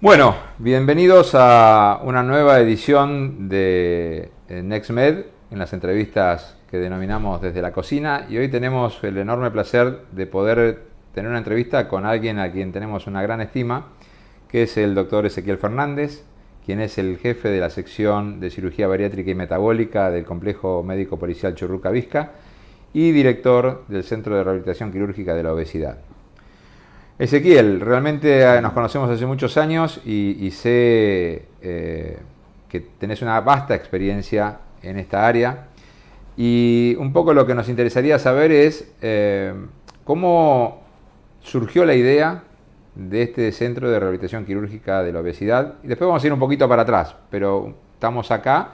Bueno, bienvenidos a una nueva edición de NextMed en las entrevistas que denominamos Desde la Cocina, y hoy tenemos el enorme placer de poder tener una entrevista con alguien a quien tenemos una gran estima, que es el doctor Ezequiel Fernández, quien es el jefe de la sección de cirugía bariátrica y metabólica del Complejo Médico Policial Churruca Vizca y director del Centro de Rehabilitación Quirúrgica de la Obesidad. Ezequiel, realmente nos conocemos hace muchos años y sé que tenés una vasta experiencia en esta área, y un poco lo que nos interesaría saber es cómo surgió la idea de este Centro de Rehabilitación Quirúrgica de la Obesidad, y después vamos a ir un poquito para atrás, pero estamos acá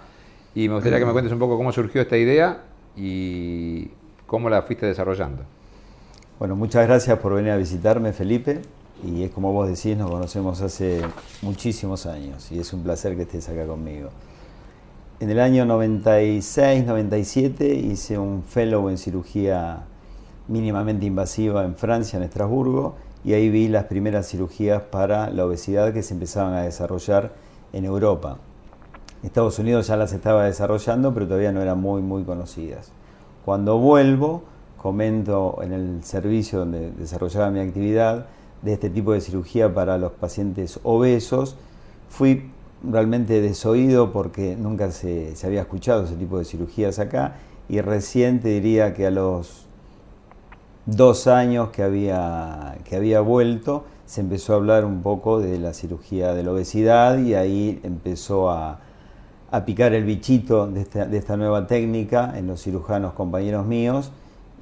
y me gustaría que me cuentes un poco cómo surgió esta idea y cómo la fuiste desarrollando. Bueno, muchas gracias por venir a visitarme, Felipe, y es como vos decís, nos conocemos hace muchísimos años y es un placer que estés acá conmigo. En el año 96-97 hice un fellow en cirugía mínimamente invasiva en Francia, en Estrasburgo, y ahí vi las primeras cirugías para la obesidad que se empezaban a desarrollar en Europa. Estados Unidos ya las estaba desarrollando, pero todavía no eran muy conocidas. Cuando vuelvo, comento en el servicio donde desarrollaba mi actividad de este tipo de cirugía para los pacientes obesos. Fui realmente desoído porque nunca se había escuchado ese tipo de cirugías acá, y recién te diría que a los 2 años que había vuelto se empezó a hablar un poco de la cirugía de la obesidad, y ahí empezó a picar el bichito de esta nueva técnica en los cirujanos compañeros míos.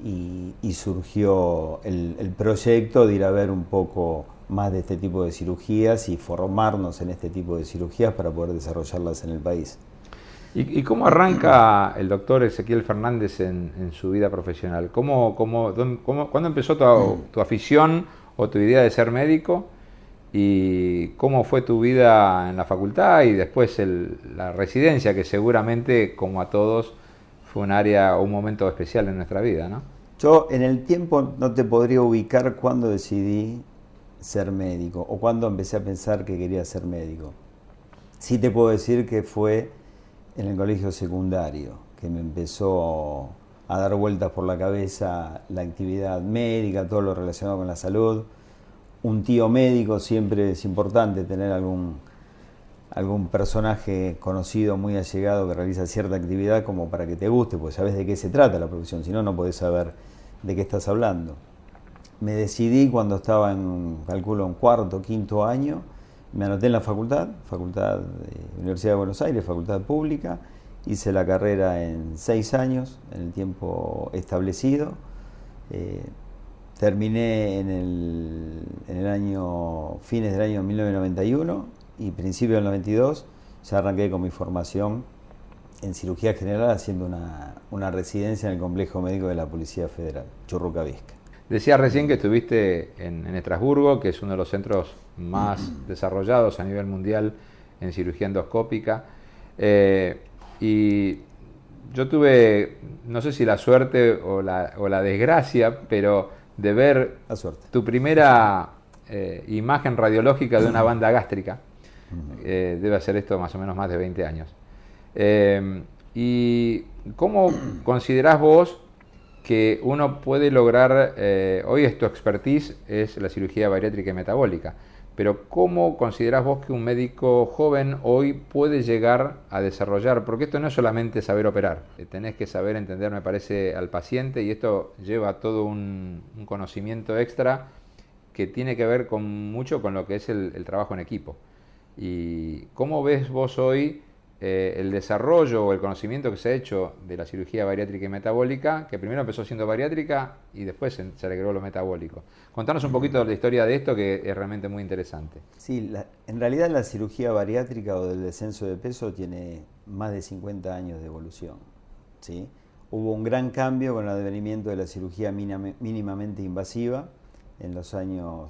Y surgió el proyecto de ir a ver un poco más de este tipo de cirugías y formarnos en este tipo de cirugías para poder desarrollarlas en el país. ¿Y cómo arranca el doctor Ezequiel Fernández en su vida profesional? ¿Cuándo empezó tu afición o tu idea de ser médico? ¿Y cómo fue tu vida en la facultad y después la residencia, que seguramente, como a todos, fue un área o un momento especial en nuestra vida, ¿no? Yo en el tiempo no te podría ubicar cuándo decidí ser médico o cuándo empecé a pensar que quería ser médico. Sí te puedo decir que fue en el colegio secundario que me empezó a dar vueltas por la cabeza la actividad médica, todo lo relacionado con la salud. Un tío médico, siempre es importante tener algún personaje conocido, muy allegado, que realiza cierta actividad como para que te guste, porque sabes de qué se trata la profesión, si no, no podés saber de qué estás hablando. Me decidí cuando estaba en cuarto o quinto año, me anoté en la facultad de Universidad de Buenos Aires, facultad pública, hice la carrera en 6 años, en el tiempo establecido. Terminé en el fines del año 1991, y principio del 92 ya arranqué con mi formación en cirugía general, haciendo una residencia en el Complejo Médico de la Policía Federal, Churruca Vizca. Decías recién que estuviste en Estrasburgo, que es uno de los centros más desarrollados a nivel mundial en cirugía endoscópica. Y yo tuve, no sé si la suerte o la desgracia, pero de ver tu primera imagen radiológica de una banda gástrica. Debe hacer esto más o menos más de 20 años. ¿Y cómo considerás vos que uno puede lograr, hoy es tu expertise, es la cirugía bariátrica y metabólica, pero cómo considerás vos que un médico joven hoy puede llegar a desarrollar, porque esto no es solamente saber operar, tenés que saber entender, me parece, al paciente, y esto lleva todo un conocimiento extra que tiene que ver mucho con lo que es el trabajo en equipo. ¿Y cómo ves vos hoy el desarrollo o el conocimiento que se ha hecho de la cirugía bariátrica y metabólica, que primero empezó siendo bariátrica y después se agregó lo metabólico? Contanos un poquito de la historia de esto, que es realmente muy interesante. Sí, en realidad la cirugía bariátrica o del descenso de peso tiene más de 50 años de evolución, ¿sí? Hubo un gran cambio con el advenimiento de la cirugía mínimamente invasiva en los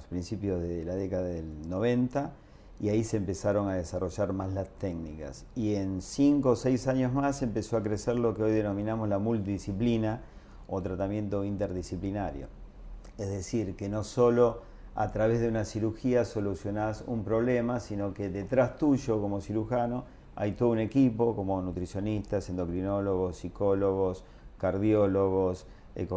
principios de la década del 90, y ahí se empezaron a desarrollar más las técnicas. Y en 5 o 6 años más empezó a crecer lo que hoy denominamos la multidisciplina o tratamiento interdisciplinario. Es decir, que no solo a través de una cirugía solucionás un problema, sino que detrás tuyo como cirujano hay todo un equipo como nutricionistas, endocrinólogos, psicólogos, cardiólogos,